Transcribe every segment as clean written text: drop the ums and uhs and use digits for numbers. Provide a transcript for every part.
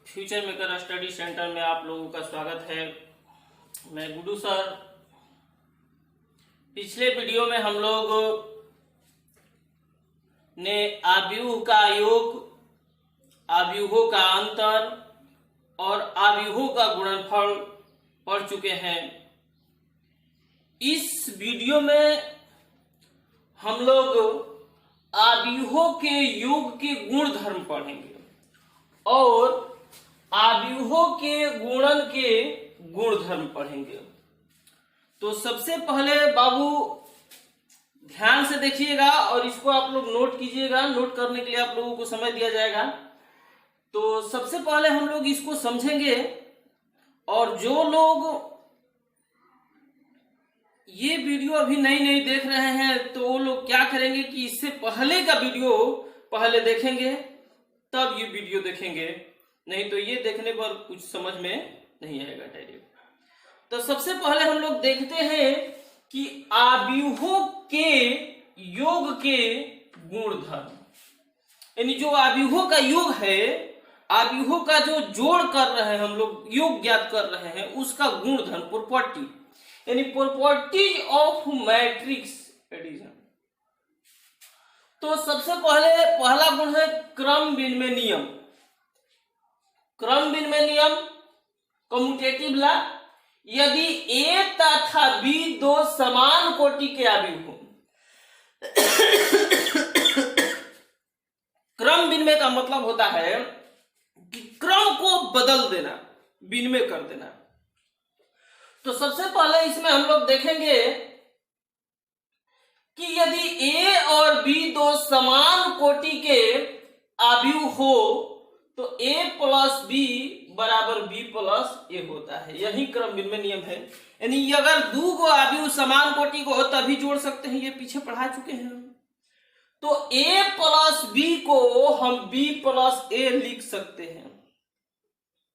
Future maker study centre में आप लोगों का स्वागत है। मैं गुड्डू सर। पिछले वीडियो में हम लोग ने आव्यूह का योग, आव्यूहों का अंतर और आव्यूहों का गुणनफल पढ़ चुके हैं। इस वीडियो में हम लोग आव्यूहों के योग के गुण धर्म पढ़ेंगे और आव्यूहों के गुणन के गुण धर्म पढ़ेंगे। तो सबसे पहले बाबू ध्यान से देखिएगा और इसको आप लोग नोट कीजिएगा। नोट करने के लिए आप लोगों को समय दिया जाएगा। तो सबसे पहले हम लोग इसको समझेंगे और जो लोग ये वीडियो अभी नई देख रहे हैं तो वो लोग क्या करेंगे कि इससे पहले का वीडियो पहले देखेंगे तब ये वीडियो देखेंगे, नहीं तो ये देखने पर कुछ समझ में नहीं आएगा डायरेक्ट। तो सबसे पहले हम लोग देखते हैं कि आव्यूहों के योग के गुण धर्म, यानी जो आव्यूहों का योग है, आव्यूहों का जो जोड़ कर रहे हैं हम लोग, योग ज्ञात कर रहे हैं, उसका गुण धर्म, प्रॉपर्टी, यानी प्रॉपर्टीज ऑफ मैट्रिक्स एडिशन। तो सबसे पहले पहला गुण है क्रम विनिमय नियम। क्रम विनिमय नियम, कम्यूटेटिव लॉ। यदि ए तथा बी दो समान कोटि के आव्यूह हो, क्रम विनिमय का मतलब होता है कि क्रम को बदल देना, विनिमय कर देना। तो सबसे पहले इसमें हम लोग देखेंगे कि यदि ए और बी दो समान कोटि के आव्यूह हो तो a प्लस बी बराबर b प्लस ए होता है। यही क्रम विनिमय नियम है। यानी अगर दो को आव्यूह समान कोटि को हो तभी जोड़ सकते हैं, ये पीछे पढ़ा चुके हैं हम। तो a प्लस बी को हम b प्लस ए लिख सकते हैं,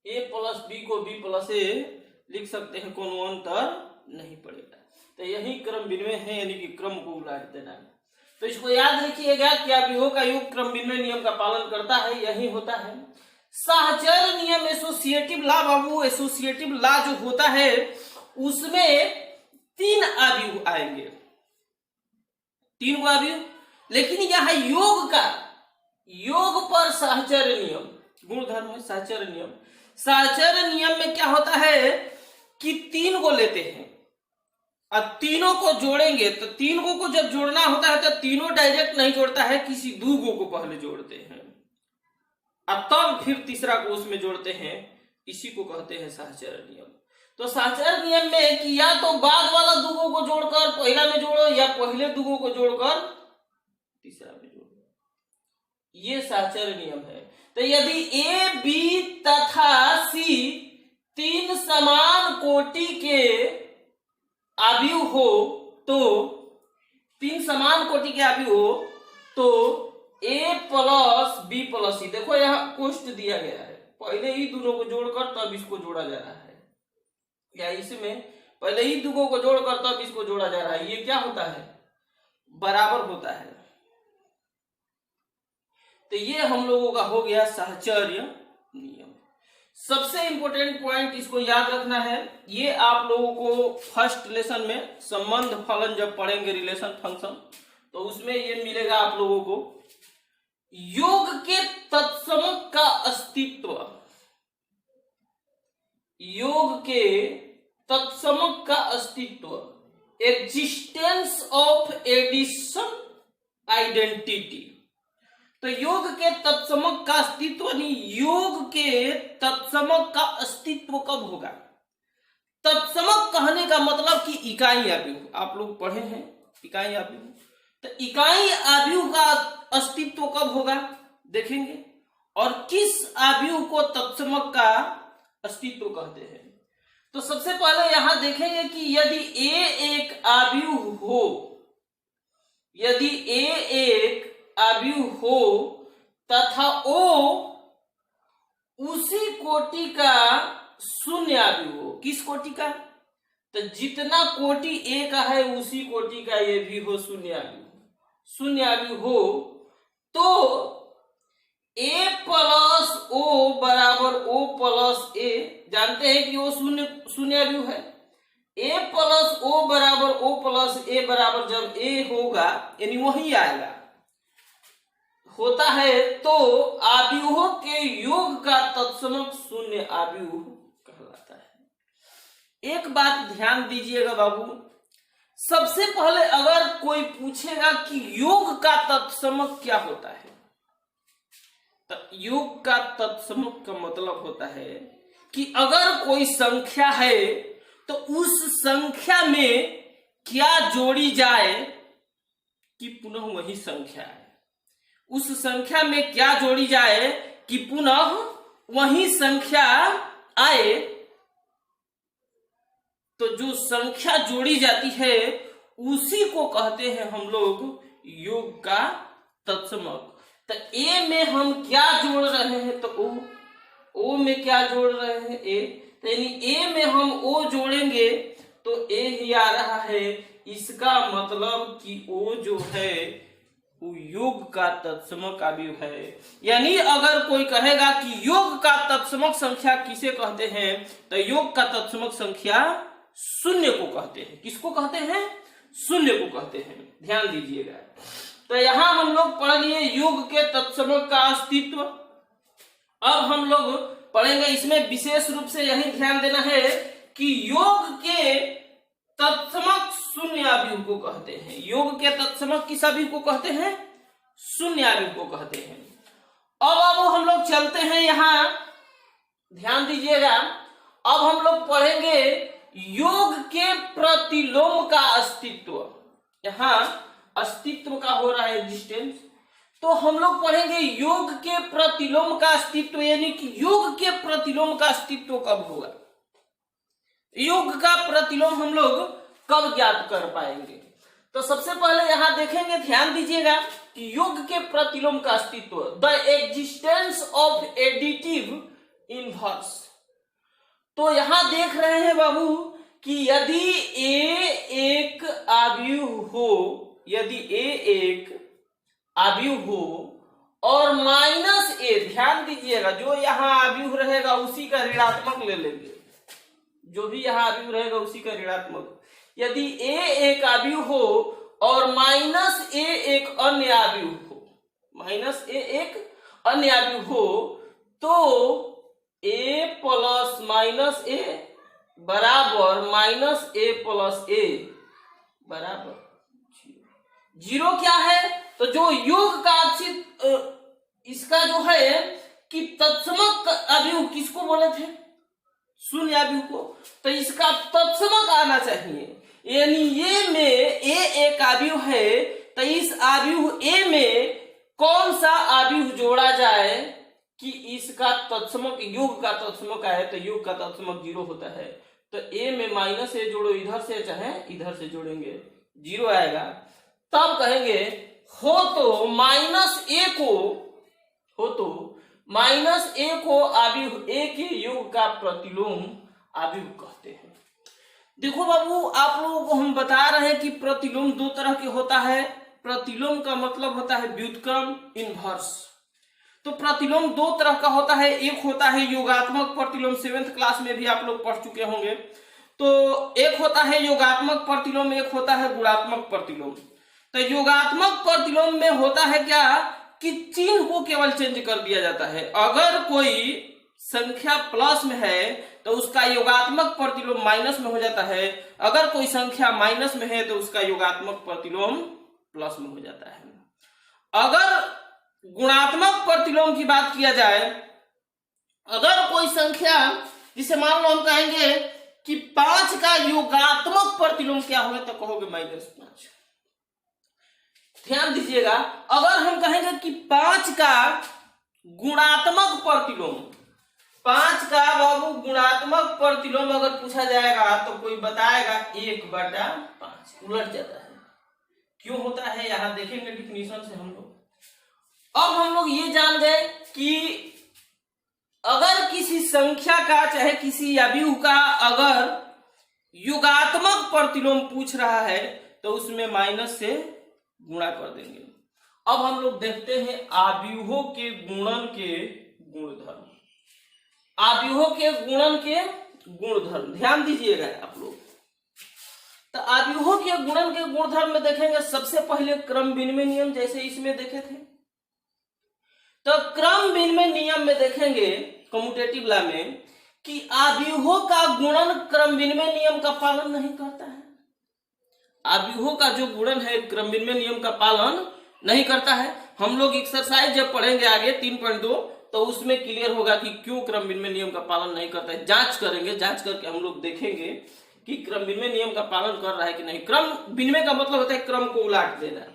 a प्लस बी को b प्लस ए लिख सकते हैं, कोनो अंतर नहीं पड़ेगा। तो यही क्रम विनिमय है, यानी कि क्रम को उलट देना। तो इसको याद रखिएगा कि आव्यूहों का योग क्रम विनिमय नियम का पालन करता है, यही होता है। सहचर नियम, एसोसिएटिव लॉ बाबू, एसोसिएटिव लॉ जो होता है उसमें तीन आव्यूह आएंगे, तीन को आव्यूह। लेकिन यह योग का, योग पर सहचर नियम गुणधर्म है। सहचर नियम, सहचर नियम में क्या होता है कि तीन को लेते हैं और तीनों को जोड़ेंगे। तो तीनों को जब जोड़ना होता है तो तीनों डायरेक्ट नहीं जोड़ता है, किसी दो को पहले जोड़ते हैं और तब फिर तीसरा को उसमें जोड़ते हैं। इसी को कहते हैं सहचर नियम। तो सहचर नियम में कि या तो बाद वाला दुगो को जोड़कर पहला में जोड़ो या पहले दुगो को जोड़कर तीसरा में जोड़ो, ये सहचर नियम है। तो यदि ए बी तथा सी तीन समान कोटि के आव्यूह हो, तो तीन समान कोटि के आव्यूह हो तो a प्लस बी प्लस सी, देखो यहाँ कोष्ट दिया गया है, पहले ही दोनों को जोड़कर तब इसको जोड़ा जा रहा है, या इसमें पहले ही दोनों को जोड़कर तब इसको जोड़ा जा रहा है। ये क्या होता है, बराबर होता है। तो ये हम लोगों का हो गया सहचर्य नियम। सबसे इंपॉर्टेंट पॉइंट इसको याद रखना है, ये आप लोगों को फर्स्ट लेसन में संबंध फलन जब पढ़ेंगे, रिलेशन फंक्शन, तो उसमें ये मिलेगा आप लोगों को। योग के तत्समक का अस्तित्व, योग के तत्समक का अस्तित्व, एग्जिस्टेंस ऑफ एडिशन आइडेंटिटी। तो योग के तत्समक का अस्तित्व, नहीं, योग के तत्समक का अस्तित्व कब होगा? तत्समक कहने का मतलब कि इकाई आव्यूह, आप लोग पढ़े हैं इकाई आव्यूह। तो इकाई आव्यूह का अस्तित्व कब होगा देखेंगे, और किस आव्यूह को तत्समक का अस्तित्व कहते हैं। तो सबसे पहले यहां देखेंगे कि यदि ए एक आव्यूह हो, यदि ए एक आव्यूह हो तथा ओ उसी कोटि का शून्य आव्यूह हो। किस कोटि का? तो जितना कोटि ए का है उसी कोटि का ये भी हो शून्य आव्यूह, शून्य आव्यूह हो तो ए प्लस ओ बराबर ओ प्लस ए, जानते हैं कि वो शून्य शून्य अवयव है। ए प्लस ओ बराबर ओ प्लस ए बराबर जब ए होगा यानी वही आएगा होता है तो आव्यूहों के योग का तत्समक शून्य आव्यूह कहलाता है। एक बात ध्यान दीजिएगा बाबू, सबसे पहले अगर कोई पूछेगा कि योग का तत्समक क्या होता है, तो योग का तत्समक का मतलब होता है कि अगर कोई संख्या है तो उस संख्या में क्या जोड़ी जाए कि पुनः वही संख्या है, उस संख्या में क्या जोड़ी जाए कि पुनः वही संख्या आए। तो जो संख्या जोड़ी जाती है उसी को कहते हैं हम लोग योग का तत्समक। तो ए में हम क्या जोड़ रहे हैं, तो ओ में क्या जोड़ रहे हैं, ए, तो यानी ए में हम ओ जोड़ेंगे तो ए ही आ रहा है। इसका मतलब कि ओ जो है वो योग का तत्समक अवयव है। यानी अगर कोई कहेगा कि योग का तत्समक संख्या किसे कहते हैं, तो योग का तत्समक संख्या शून्य को कहते हैं। किसको कहते हैं? शून्य को कहते हैं। ध्यान दीजिएगा। तो यहां हम लोग पढ़ लिए योग के तत्समक का अस्तित्व। अब हम लोग पढ़ेंगे, इसमें विशेष रूप से यही ध्यान देना है कि योग के तत्समक शून्य अवयव को कहते हैं। योग के तत्समक किस अवयव को कहते हैं? शून्य अवयव को कहते हैं। अब हम लोग चलते हैं, यहां ध्यान दीजिएगा। अब हम लोग पढ़ेंगे योग के प्रतिलोम का अस्तित्व। यहां अस्तित्व का हो रहा है एग्जिस्टेंस, तो हम लोग पढ़ेंगे योग के प्रतिलोम का अस्तित्व, यानी कि योग के प्रतिलोम का अस्तित्व कब होगा, योग का प्रतिलोम हम लोग कब ज्ञात कर पाएंगे। तो सबसे पहले यहां देखेंगे, ध्यान दीजिएगा कि योग के प्रतिलोम का अस्तित्व, the existence of additive inverse. तो यहां देख रहे हैं बाबू कि यदि ए एक अवयव हो, यदि ए एक अवयव हो और माइनस ए, ध्यान दीजिएगा जो यहां अवयव रहेगा उसी का ऋणात्मक ले लेंगे, जो भी यहां अवयव रहेगा उसी का ऋणात्मक। यदि ए एक अवयव हो और माइनस ए एक अन्य अवयव हो, माइनस ए एक अन्य अवयव हो, तो ए प्लस माइनस ए बराबर माइनस ए प्लस ए बराबर जीरो। क्या है? तो जो योग का इसका जो है कि तत्समक अवयव किसको बोले थे? शून्य अवयव को। तो इसका तत्समक आना चाहिए, यानी ये में ए एक अवयव है, तो इस अवयव ए में कौन सा अवयव जोड़ा जाए कि इसका तत्समक योग का तत्समक आए। तो योग का तत्समक जीरो होता है, तो ए में माइनस ए जोड़ो, इधर से चाहे इधर से जोड़ेंगे, जीरो आएगा। तब कहेंगे हो तो माइनस ए को अवयव ए के योग का प्रतिलोम अवयव कहते हैं। देखो बाबू, आप लोगों को हम बता रहे हैं कि प्रतिलोम दो तरह के होता है। प्रतिलोम का मतलब होता है व्युत्क्रम, इनवर्स। तो प्रतिलोम दो तरह का होता है, एक होता है योगात्मक प्रतिलोम, 7th क्लास में भी आप लोग पढ़ चुके होंगे। तो एक होता है योगात्मक प्रतिलोम, एक होता है गुणात्मक प्रतिलोम। तो योगात्मक प्रतिलोम में होता है क्या कि चिन्ह को केवल चेंज कर दिया जाता है। अगर कोई संख्या प्लस में है तो उसका योगात्मक प्रतिलोम माइनस में हो जाता है, अगर कोई संख्या माइनस में है तो उसका योगात्मक प्रतिलोम प्लस में हो जाता है। अगर गुणात्मक प्रतिलोम की बात किया जाए, अगर कोई संख्या, जिसे मान लो हम कहेंगे कि 5 का योगात्मक प्रतिलोम क्या होगा, तो कहोगे -5। ध्यान दीजिएगा, अगर हम कहेंगे कि 5 का गुणात्मक प्रतिलोम, 5 का बाबू गुणात्मक प्रतिलोम अगर पूछा जाएगा तो कोई बताएगा 1/5, उलट जाता है। क्यों होता है यहां देखेंगे डिफिनीशन से हम लोग। अब हम लोग ये जान गए कि अगर किसी संख्या का चाहे किसी अवयव का अगर योगात्मक प्रतिलोम पूछ रहा है तो उसमें माइनस से गुणा कर देंगे। अब हम लोग देखते हैं अवयवों के गुणन के गुणधर्म। आव्यूहों के गुणन के गुणधर्म, ध्यान दीजिएगा आप लोग। तो आव्यूहों के गुणन के गुणधर्म में देखेंगे सबसे पहले क्रम विनिमय नियम, जैसे इसमें देखे थे। तो क्रम विनिमय नियम में देखेंगे कम्यूटेटिव लॉ में कि आव्यूहों का गुणन क्रम विनिमय नियम का पालन नहीं करता है। आव्यूहों का जो गुणन है क्रम विनिमय नियम का पालन नहीं करता है। हम लोग एक्सरसाइज जब पढ़ेंगे आगे 3.2 तो उसमें क्लियर होगा कि क्यों क्रम विनिमय नियम का पालन नहीं करता है। जांच करेंगे, जांच करके हम लोग देखेंगे कि क्रम विनिमय नियम का पालन कर रहा है कि नहीं। क्रम विनिमय का मतलब होता है क्रम को उलाट देना।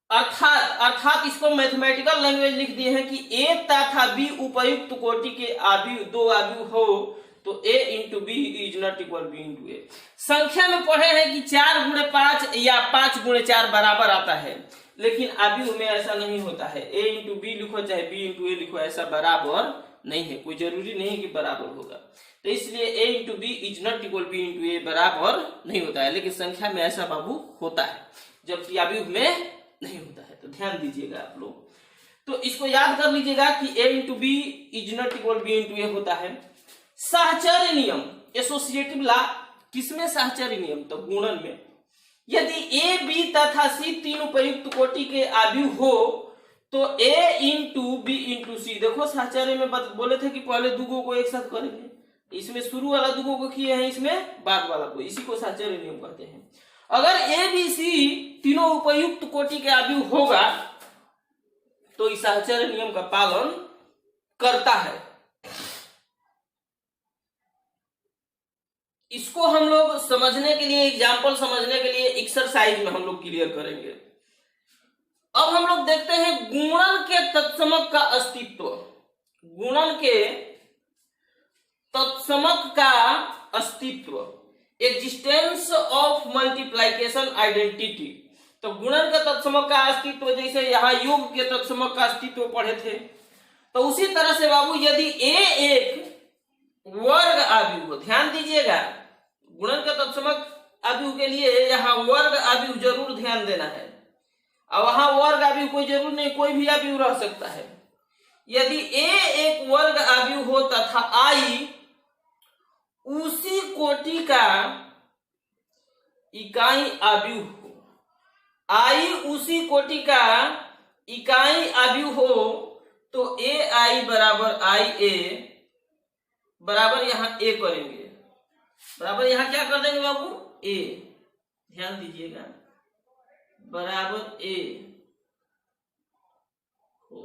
अर्थात इसको मैथमेटिकल लैंग्वेज लिख दिए हैं कि ए तथा बी उपयुक्त कोटि के आव्यूह, दो आव्यूह हो तो a into B is not equal B into A. संख्या में पढ़े हैं कि 4 गुणे 5 या 5 गुणे 4 बराबर आता है, लेकिन आव्यूह में ऐसा नहीं होता है। a इंटू बी लिखो चाहे b इंटू ए लिखो, ऐसा बराबर नहीं है। कोई जरूरी नहीं कि बराबर होगा, तो इसलिए a into B is not equal B into A बराबर नहीं होता है। लेकिन संख्या में ऐसा बाबू होता है, जबकि आव्यूह में नहीं होता है। तो ध्यान दीजिएगा आप लोग। तो इसको याद कर लीजिएगा कि a into B is not equal B into A होता है। साहचर्य नियम, एसोसिएटिव लॉ, किसमें साहचर्य नियम? तो गुणन में। यदि a b तथा c तीन उपयुक्त कोटि के आव्यूह हो तो a इंटू बी इंटू सी। देखो साहचर्य में बोले थे कि पहले दुगो को एक साथ करेंगे, इसमें शुरू वाला दुगो को किए हैं, इसमें बाद वाला को, इसी को साहचर्य नियम कहते हैं। अगर a b c तीनों उपयुक्त कोटि के आव्यूह होगा तो इस साहचर्य नियम का पालन करता है। इसको हम लोग समझने के लिए, एग्जाम्पल समझने के लिए एक्सरसाइज में हम लोग क्लियर करेंगे। अब हम लोग देखते हैं गुणन के तत्समक का अस्तित्व। गुणन के तत्समक का अस्तित्व, एग्जिस्टेंस ऑफ मल्टीप्लिकेशन आइडेंटिटी। तो गुणन के तत्समक का अस्तित्व, जैसे यहाँ योग के तत्समक का अस्तित्व पढ़े थे, तो उसी तरह से बाबू यदि a एक वर्ग आव्यूह हो, ध्यान दीजिएगा, गुणन के तत्समक आव्यूह के लिए यहाँ वर्ग आव्यूह जरूर ध्यान देना है। और वहां वर्ग आव्यूह कोई जरूर नहीं, कोई भी आव्यूह रह सकता है। यदि a एक वर्ग आव्यूह हो तथा i उसी कोटि का इकाई आव्यूह हो, i उसी कोटि का इकाई आव्यूह हो तो ai बराबर ia बराबर यहाँ a करेंगे, बराबर यहाँ क्या कर देंगे बाबू? a, ध्यान दीजिएगा, बराबर a हो।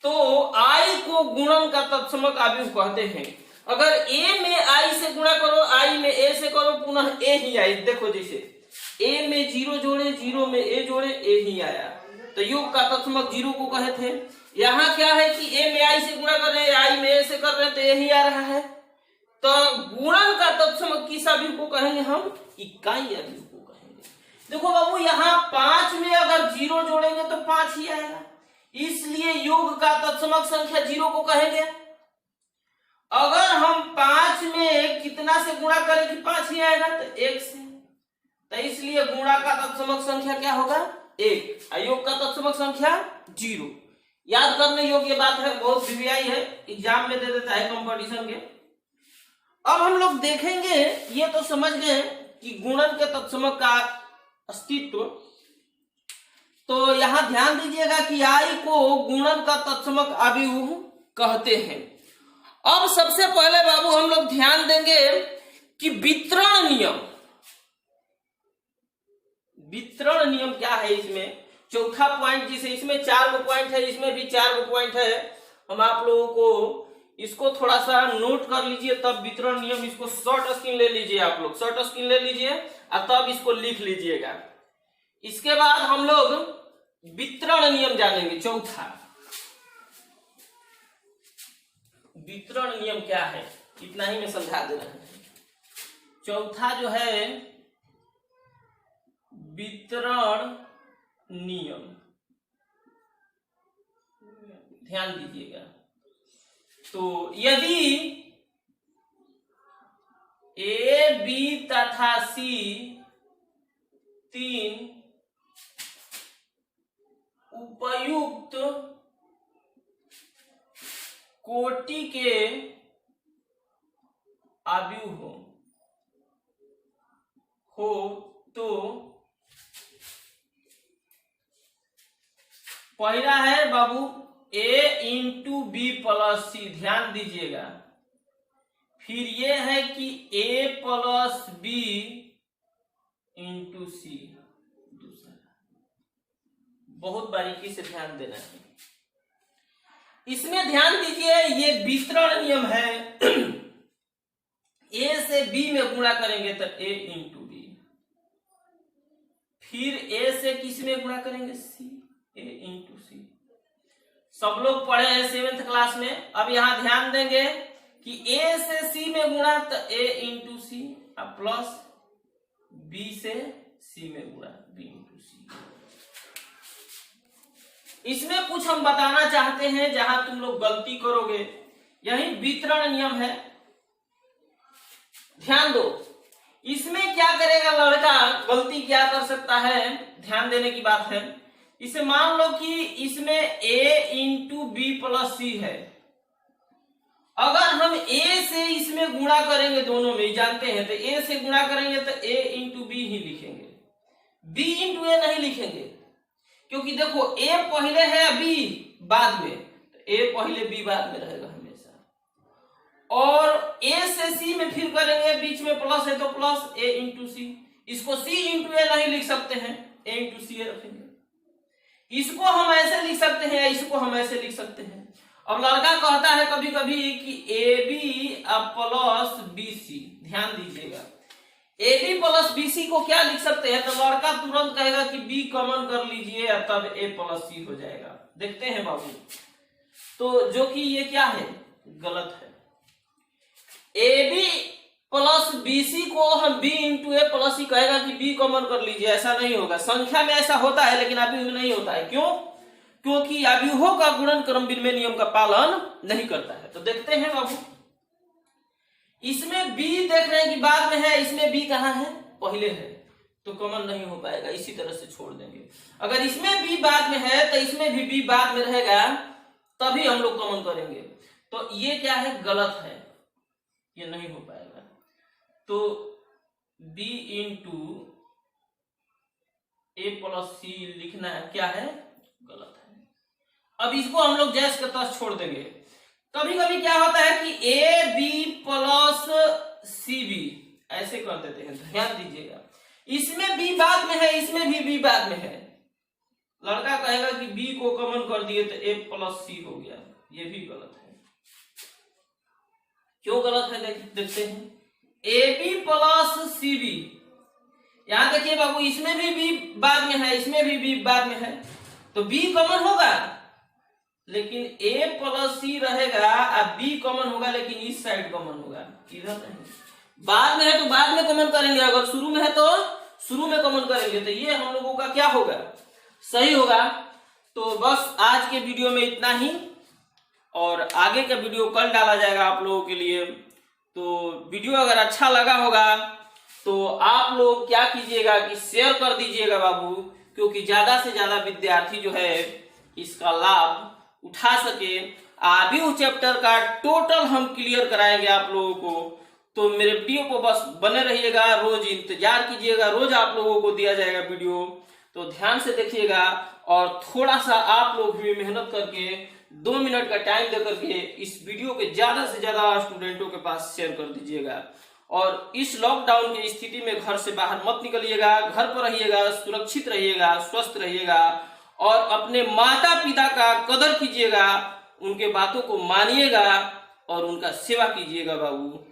तो i को गुणन का तत्समक आव्यूह कहते हैं। अगर a में i से गुणा करो, i में a से करो, पुनः a ही आई। देखो जैसे a में 0 जोड़े, 0 में a जोड़े, a ही आया। तो योग का तत्समक 0 को कहे थे। यहाँ क्या है कि a में i से गुणा कर रहे हैं, i में a से कर रहे हैं, तो यही आ रहा है। तो गुणन का तत्समक किस आव्यूह को कहेंगे हम? इकाई आव्यूह को कहेंगे। देखो बाबू यहाँ 5 में अगर 0 जोड़ेंगे तो 5 ही आएगा, इसलिए योग का तत्समक संख्या 0 को कहेंगे। अगर हम 5 में कितना से गुणा करें कि 5 ही आएगा? तो 1 से। तो इसलिए गुणा का तत्समक संख्या क्या होगा? 1। योग का तत्समक संख्या 0। याद करने योग्य बात है, बहुत वीवीआई है, एग्जाम में दे देता है कंपटीशन के। अब हम लोग देखेंगे, ये तो समझ गए कि गुणन के तत्समक का अस्तित्व। तो यहां ध्यान दीजिएगा कि i को गुणन का तत्समक आव्यूह कहते हैं। अब सबसे पहले बाबू हम लोग ध्यान देंगे कि वितरण नियम। वितरण नियम क्या है? इसमें चौथा पॉइंट, जिसे इसमें 4 गो पॉइंट है, इसमें भी 4 गो पॉइंट है। हम आप लोगों को इसको थोड़ा सा नोट कर लीजिए, तब वितरण नियम, इसको शॉर्ट स्क्रीन ले लीजिए, आप लोग शॉर्ट स्क्रीन ले लीजिए और तब इसको लिख लीजिएगा। इसके बाद हम लोग वितरण नियम जानेंगे। चौथा वितरण नियम क्या है, इतना ही मैं समझा दे रहा हूं। चौथा जो है वितरण नियम, ध्यान दीजिएगा। तो यदि ए बी तथा सी तीन उपयुक्त कोटि के आव्यूह हो तो पहला है बाबू a इंटू बी प्लस सी, ध्यान दीजिएगा। फिर ये है कि a प्लस बी इंटू सी, दूसरा। बहुत बारीकी से ध्यान देना है इसमें, ध्यान दीजिए ये वितरण नियम है। a से b में गुणा करेंगे तो a इंटू बी, फिर a से किस में गुणा करेंगे c, a इंटू सी। सब लोग पढ़े हैं 7th क्लास में। अब यहां ध्यान देंगे कि a से c में गुणा तो a इंटू सी, अब प्लस b से c में गुणा b इंटू सी। इसमें कुछ हम बताना चाहते हैं जहां तुम लोग गलती करोगे, यही वितरण नियम है, ध्यान दो। इसमें क्या करेगा लड़का, गलती क्या कर सकता है, ध्यान देने की बात है। इसे मान लो कि इसमें a इंटू बी प्लस सी है, अगर हम a से इसमें गुणा करेंगे, दोनों में जानते हैं, तो a से गुणा करेंगे तो a इंटू बी ही लिखेंगे, b इंटू a नहीं लिखेंगे, क्योंकि देखो a पहले है b बाद में, तो a पहले b बाद में रहेगा हमेशा। और a से c में फिर करेंगे, बीच में प्लस है तो प्लस a इंटू सी, इसको c इंटू a नहीं लिख सकते हैं, a इंटू सी रखेंगे। इसको हम ऐसे लिख सकते हैं, इसको हम ऐसे लिख सकते हैं। अब लड़का कहता है कभी कभी कि a b plus b c, ध्यान दीजिएगा, a b plus b c को क्या लिख सकते हैं, तो लड़का तुरंत कहेगा कि बी कॉमन कर लीजिए तब ए प्लस सी हो जाएगा। देखते हैं बाबू, तो जो कि ये क्या है, गलत है। A b plus b c को हम b into a plus c कहेगा कि बी कॉमन कर लीजिए, ऐसा नहीं होगा। संख्या में ऐसा होता है लेकिन आव्यूह में नहीं होता है। क्यों? क्योंकि आव्यूहों का गुणन क्रम विनिमय नियम का पालन नहीं करता है। तो देखते हैं बाबू, इसमें b देख रहे हैं कि बाद में है, इसमें b कहाँ है, पहले है, तो कॉमन नहीं हो पाएगा, इसी तरह से छोड़ देंगे। अगर इसमें b बाद में है तो इसमें भी b बाद में रहेगा, तभी हम लोग कॉमन करेंगे। तो ये क्या है, गलत है, ये नहीं हो पाएगा। तो b इंटू ए प्लस सी लिखना है, क्या है, गलत है। अब इसको हम लोग जैस के तस छोड़ देंगे। कभी कभी क्या होता है कि a b plus c b ऐसे कर देते हैं, ध्यान दीजिएगा। इसमें b बाद में है, इसमें भी b बाद में है, लड़का कहेगा कि b को कॉमन कर दिए तो a प्लस सी हो गया, ये भी गलत है। क्यों गलत है, देखते हैं। A b plus c b, यहां देखिए बाबू, इसमें भी b बाद में है, इसमें भी b बाद में है, तो b कॉमन होगा, लेकिन a प्लस सी रहेगा और b कॉमन होगा, लेकिन इस साइड कॉमन होगा, इधर नहीं। बाद में है तो बाद में कॉमन करेंगे, अगर शुरू में है तो शुरू में कॉमन करेंगे, तो ये हम लोगों का क्या होगा, सही होगा। तो बस आज के वीडियो में इतना ही, और आगे का वीडियो कल डाला जाएगा आप लोगों के लिए। तो वीडियो अगर अच्छा लगा होगा तो आप लोग क्या कीजिएगा कि शेयर कर दीजिएगा बाबू, क्योंकि ज्यादा से ज्यादा विद्यार्थी जो है इसका लाभ उठा सके। आव्यूह चैप्टर का टोटल हम क्लियर कराएंगे आप लोगों को। तो मेरे वीडियो को बस बने रहिएगा, रोज इंतजार कीजिएगा, रोज आप लोगों को दिया जाएगा वीडियो, तो ध्यान से देखिएगा। और थोड़ा सा आप लोग भी मेहनत करके 2 मिनट का टाइम दे करके इस वीडियो के ज्यादा से ज्यादा स्टूडेंटों के पास शेयर कर दीजिएगा। और इस लॉकडाउन की स्थिति में घर से बाहर मत निकलिएगा, घर पर रहिएगा, सुरक्षित रहिएगा, स्वस्थ रहिएगा, और अपने माता पिता का कदर कीजिएगा, उनके बातों को मानिएगा और उनका सेवा कीजिएगा बाबू।